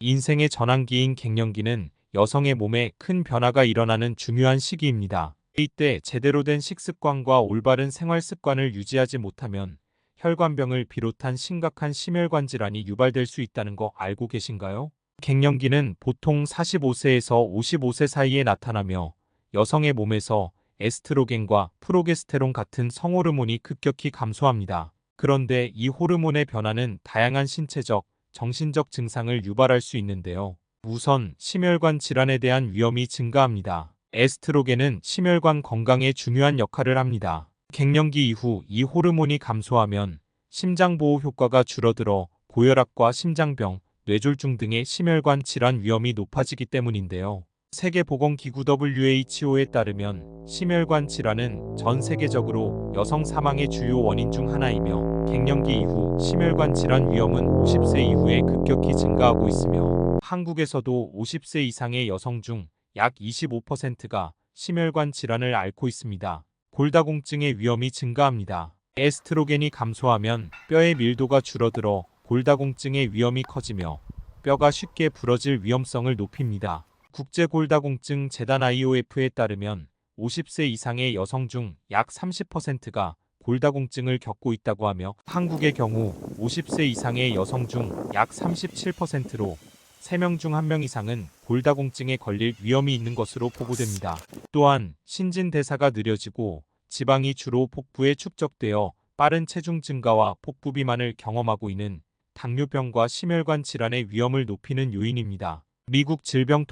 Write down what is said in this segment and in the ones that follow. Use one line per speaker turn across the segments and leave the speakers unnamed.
인생의 전환기인 갱년기는 여성의 몸에 큰 변화가 일어나는 중요한 시기입니다. 이때 제대로 된 식습관과 올바른 생활 습관을 유지하지 못하면 혈관병을 비롯한 심각한 심혈관 질환이 유발될 수 있다는 거 알고 계신가요? 갱년기는 보통 45세에서 55세 사이에 나타나며 여성의 몸에서 에스트로겐과 프로게스테론 같은 성호르몬이 급격히 감소합니다. 그런데 이 호르몬의 변화는 다양한 신체적, 정신적 증상을 유발할 수 있는데요. 우선 심혈관 질환에 대한 위험이 증가합니다. 에스트로겐은 심혈관 건강에 중요한 역할을 합니다. 갱년기 이후 이 호르몬이 감소하면 심장보호 효과가 줄어들어 고혈압과 심장병, 뇌졸중 등의 심혈관 질환 위험이 높아지기 때문인데요. 세계보건기구 WHO에 따르면 심혈관 질환은 전 세계적으로 여성 사망의 주요 원인 중 하나이며 갱년기 이후 심혈관 질환 위험은 50세 이후에 급격히 증가하고 있으며 한국에서도 50세 이상의 여성 중 약 25%가 심혈관 질환을 앓고 있습니다. 골다공증의 위험이 증가합니다. 에스트로겐이 감소하면 뼈의 밀도가 줄어들어 골다공증의 위험이 커지며 뼈가 쉽게 부러질 위험성을 높입니다. 국제골다공증 재단 IOF에 따르면 50세 이상의 여성 중 약 30%가 골다공증을 겪고 있다고 하며 한국의 경우 50세 이상의 여성 중 약 37%로 3명 중 1명 이상은 골다공증에 걸릴 위험이 있는 것으로 보고됩니다. 또한 신진대사가 느려지고 지방이 주로 복부에 축적되어 빠른 체중 증가와 복부 비만을 경험하고 있는 당뇨병과 심혈관 질환의 위험을 높이는 요인입니다. 미국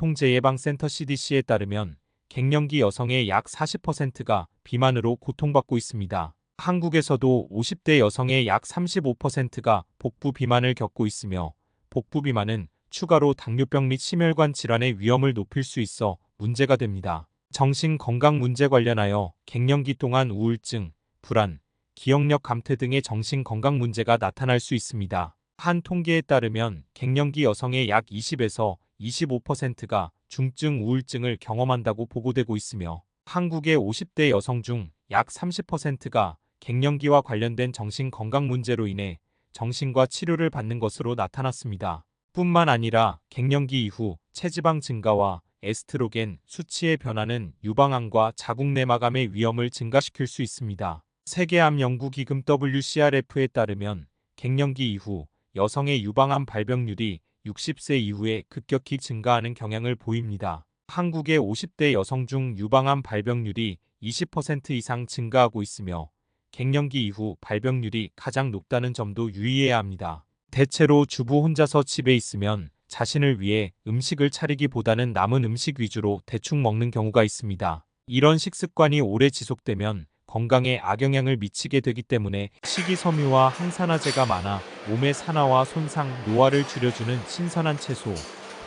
질병통제예방센터 CDC에 따르면 갱년기 여성의 약 40%가 비만으로 고통받고 있습니다. 한국에서도 50대 여성의 약 35%가 복부 비만을 겪고 있으며 복부 비만은 추가로 당뇨병 및 심혈관 질환의 위험을 높일 수 있어 문제가 됩니다. 정신건강 문제 관련하여 갱년기 동안 우울증, 불안, 기억력 감퇴 등의 정신건강 문제가 나타날 수 있습니다. 한 통계에 따르면 갱년기 여성의 약 20에서 25%가 중증 우울증을 경험한다고 보고되고 있으며 한국의 50대 여성 중 약 30%가 갱년기와 관련된 정신건강 문제로 인해 정신과 치료를 받는 것으로 나타났습니다. 뿐만 아니라 갱년기 이후 체지방 증가와 에스트로겐 수치의 변화는 유방암과 자궁내막암의 위험을 증가시킬 수 있습니다. 세계암연구기금 WCRF에 따르면 갱년기 이후 여성의 유방암 발병률이 60세 이후에 급격히 증가하는 경향을 보입니다. 한국의 50대 여성 중 유방암 발병률이 20% 이상 증가하고 있으며 갱년기 이후 발병률이 가장 높다는 점도 유의해야 합니다. 대체로 주부 혼자서 집에 있으면 자신을 위해 음식을 차리기보다는 남은 음식 위주로 대충 먹는 경우가 있습니다. 이런 식습관이 오래 지속되면 건강에 악영향을 미치게 되기 때문에 식이섬유와 항산화제가 많아 몸의 산화와 손상, 노화를 줄여주는 신선한 채소,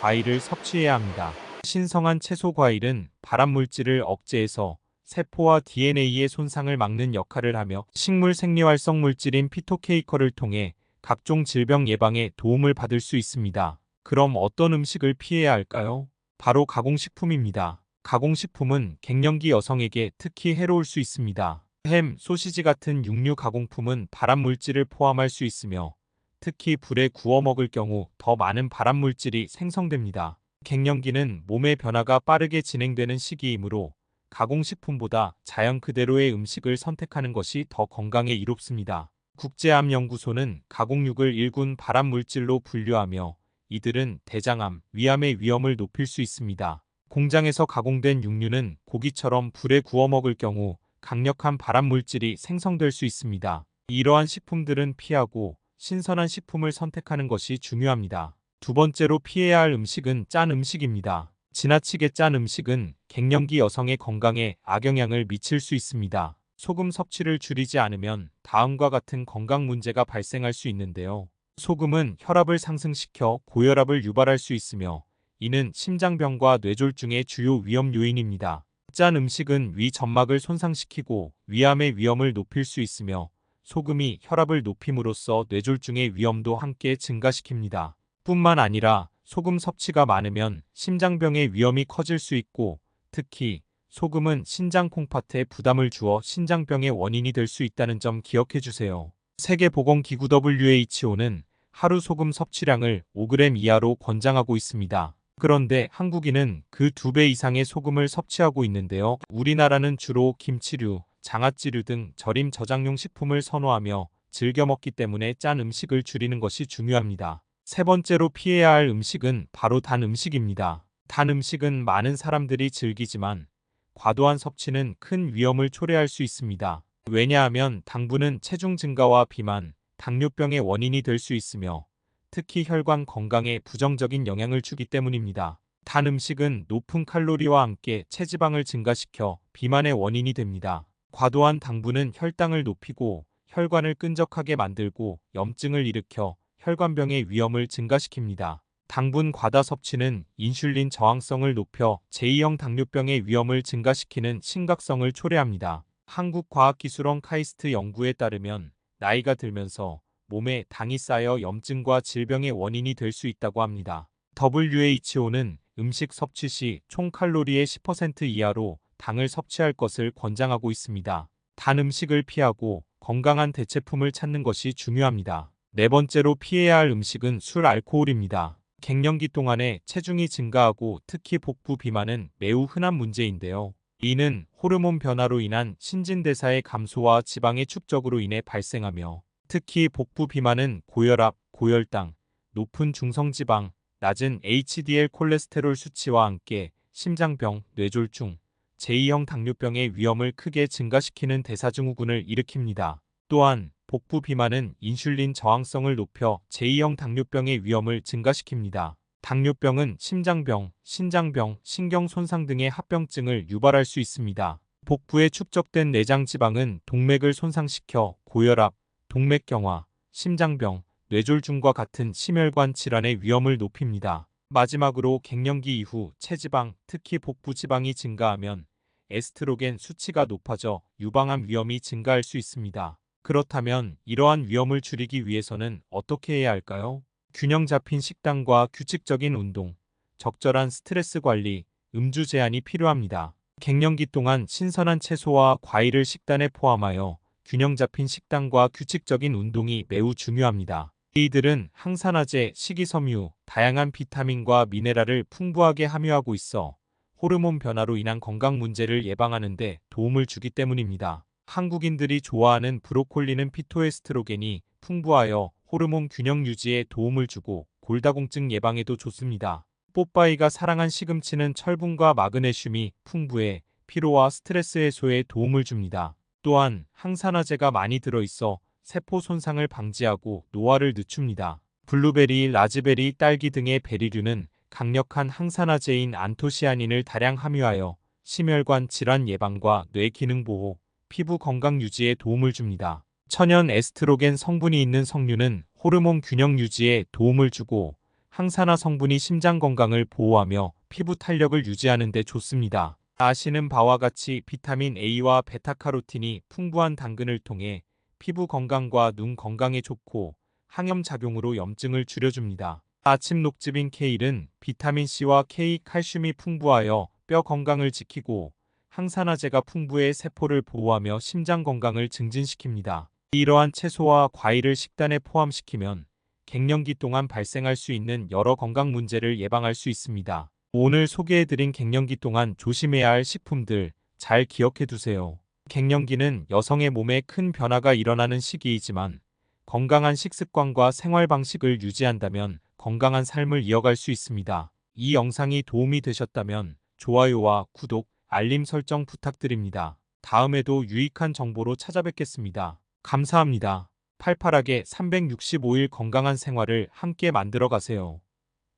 과일을 섭취해야 합니다. 신성한 채소 과일은 발암물질을 억제해서 세포와 DNA의 손상을 막는 역할을 하며 식물 생리활성 물질인 피토케이커를 통해 각종 질병 예방에 도움을 받을 수 있습니다. 그럼 어떤 음식을 피해야 할까요? 바로 가공식품입니다. 가공식품은 갱년기 여성에게 특히 해로울 수 있습니다. 햄, 소시지 같은 육류 가공품은 발암물질을 포함할 수 있으며 특히 불에 구워 먹을 경우 더 많은 발암물질이 생성됩니다. 갱년기는 몸의 변화가 빠르게 진행되는 시기이므로 가공식품보다 자연 그대로의 음식을 선택하는 것이 더 건강에 이롭습니다. 국제암연구소는 가공육을 1군 발암물질로 분류하며 이들은 대장암, 위암의 위험을 높일 수 있습니다. 공장에서 가공된 육류는 고기처럼 불에 구워 먹을 경우 강력한 발암물질이 생성될 수 있습니다. 이러한 식품들은 피하고 신선한 식품을 선택하는 것이 중요합니다. 두 번째로 피해야 할 음식은 짠 음식입니다. 지나치게 짠 음식은 갱년기 여성의 건강에 악영향을 미칠 수 있습니다. 소금 섭취를 줄이지 않으면 다음과 같은 건강 문제가 발생할 수 있는데요. 소금은 혈압을 상승시켜 고혈압을 유발할 수 있으며 이는 심장병과 뇌졸중의 주요 위험 요인입니다. 짠 음식은 위 점막을 손상시키고 위암의 위험을 높일 수 있으며 소금이 혈압을 높임으로써 뇌졸중의 위험도 함께 증가시킵니다. 뿐만 아니라 소금 섭취가 많으면 심장병의 위험이 커질 수 있고 특히 소금은 신장 콩팥에 부담을 주어 신장병의 원인이 될 수 있다는 점 기억해 주세요. 세계보건기구 WHO는 하루 소금 섭취량을 5g 이하로 권장하고 있습니다. 그런데 한국인은 그 2배 이상의 소금을 섭취하고 있는데요. 우리나라는 주로 김치류, 장아찌류 등 절임 저장용 식품을 선호하며 즐겨 먹기 때문에 짠 음식을 줄이는 것이 중요합니다. 세 번째로 피해야 할 음식은 바로 단 음식입니다. 단 음식은 많은 사람들이 즐기지만 과도한 섭취는 큰 위험을 초래할 수 있습니다. 왜냐하면 당분은 체중 증가와 비만, 당뇨병의 원인이 될 수 있으며 특히 혈관 건강에 부정적인 영향을 주기 때문입니다. 단 음식은 높은 칼로리와 함께 체지방을 증가시켜 비만의 원인이 됩니다. 과도한 당분은 혈당을 높이고 혈관을 끈적하게 만들고 염증을 일으켜 혈관병의 위험을 증가시킵니다. 당분 과다 섭취는 인슐린 저항성을 높여 제2형 당뇨병의 위험을 증가시키는 심각성을 초래합니다. 한국과학기술원 카이스트 연구에 따르면 나이가 들면서 몸에 당이 쌓여 염증과 질병의 원인이 될 수 있다고 합니다. WHO는 음식 섭취 시 총 칼로리의 10% 이하로 당을 섭취할 것을 권장하고 있습니다. 단 음식을 피하고 건강한 대체품을 찾는 것이 중요합니다. 네 번째로 피해야 할 음식은 술, 알코올입니다. 갱년기 동안에 체중이 증가하고 특히 복부 비만은 매우 흔한 문제인데요. 이는 호르몬 변화로 인한 신진대사의 감소와 지방의 축적으로 인해 발생하며 특히 복부 비만은 고혈압, 고혈당, 높은 중성지방, 낮은 HDL 콜레스테롤 수치와 함께 심장병, 뇌졸중, 제2형 당뇨병의 위험을 크게 증가시키는 대사증후군을 일으킵니다. 또한 복부 비만은 인슐린 저항성을 높여 제2형 당뇨병의 위험을 증가시킵니다. 당뇨병은 심장병, 신장병, 신경손상 등의 합병증을 유발할 수 있습니다. 복부에 축적된 내장 지방은 동맥을 손상시켜 고혈압, 동맥경화, 심장병, 뇌졸중과 같은 심혈관 질환의 위험을 높입니다. 마지막으로 갱년기 이후 체지방, 특히 복부 지방이 증가하면 에스트로겐 수치가 높아져 유방암 위험이 증가할 수 있습니다. 그렇다면 이러한 위험을 줄이기 위해서는 어떻게 해야 할까요? 균형 잡힌 식단과 규칙적인 운동, 적절한 스트레스 관리, 음주 제한이 필요합니다. 갱년기 동안 신선한 채소와 과일을 식단에 포함하여 균형 잡힌 식단과 규칙적인 운동이 매우 중요합니다. 이들은 항산화제, 식이섬유, 다양한 비타민과 미네랄을 풍부하게 함유하고 있어 호르몬 변화로 인한 건강 문제를 예방하는 데 도움을 주기 때문입니다. 한국인들이 좋아하는 브로콜리는 피토에스트로겐이 풍부하여 호르몬 균형 유지에 도움을 주고 골다공증 예방에도 좋습니다. 뽀빠이가 사랑한 시금치는 철분과 마그네슘이 풍부해 피로와 스트레스 해소에 도움을 줍니다. 또한 항산화제가 많이 들어있어 세포 손상을 방지하고 노화를 늦춥니다. 블루베리, 라즈베리, 딸기 등의 베리류는 강력한 항산화제인 안토시아닌을 다량 함유하여 심혈관 질환 예방과 뇌 기능 보호, 피부 건강 유지에 도움을 줍니다. 천연 에스트로겐 성분이 있는 석류는 호르몬 균형 유지에 도움을 주고 항산화 성분이 심장 건강을 보호하며 피부 탄력을 유지하는 데 좋습니다. 아시는 바와 같이 비타민 A와 베타카로틴이 풍부한 당근을 통해 피부 건강과 눈 건강에 좋고 항염 작용으로 염증을 줄여줍니다. 아침 녹즙인 케일은 비타민C와 K, 칼슘이 풍부하여 뼈 건강을 지키고 항산화제가 풍부해 세포를 보호하며 심장 건강을 증진시킵니다. 이러한 채소와 과일을 식단에 포함시키면 갱년기 동안 발생할 수 있는 여러 건강 문제를 예방할 수 있습니다. 오늘 소개해드린 갱년기 동안 조심해야 할 식품들 잘 기억해두세요. 갱년기는 여성의 몸에 큰 변화가 일어나는 시기이지만 건강한 식습관과 생활 방식을 유지한다면 건강한 삶을 이어갈 수 있습니다. 이 영상이 도움이 되셨다면 좋아요와 구독, 알림 설정 부탁드립니다. 다음에도 유익한 정보로 찾아뵙겠습니다. 감사합니다. 팔팔하게 365일 건강한 생활을 함께 만들어 가세요.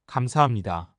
감사합니다.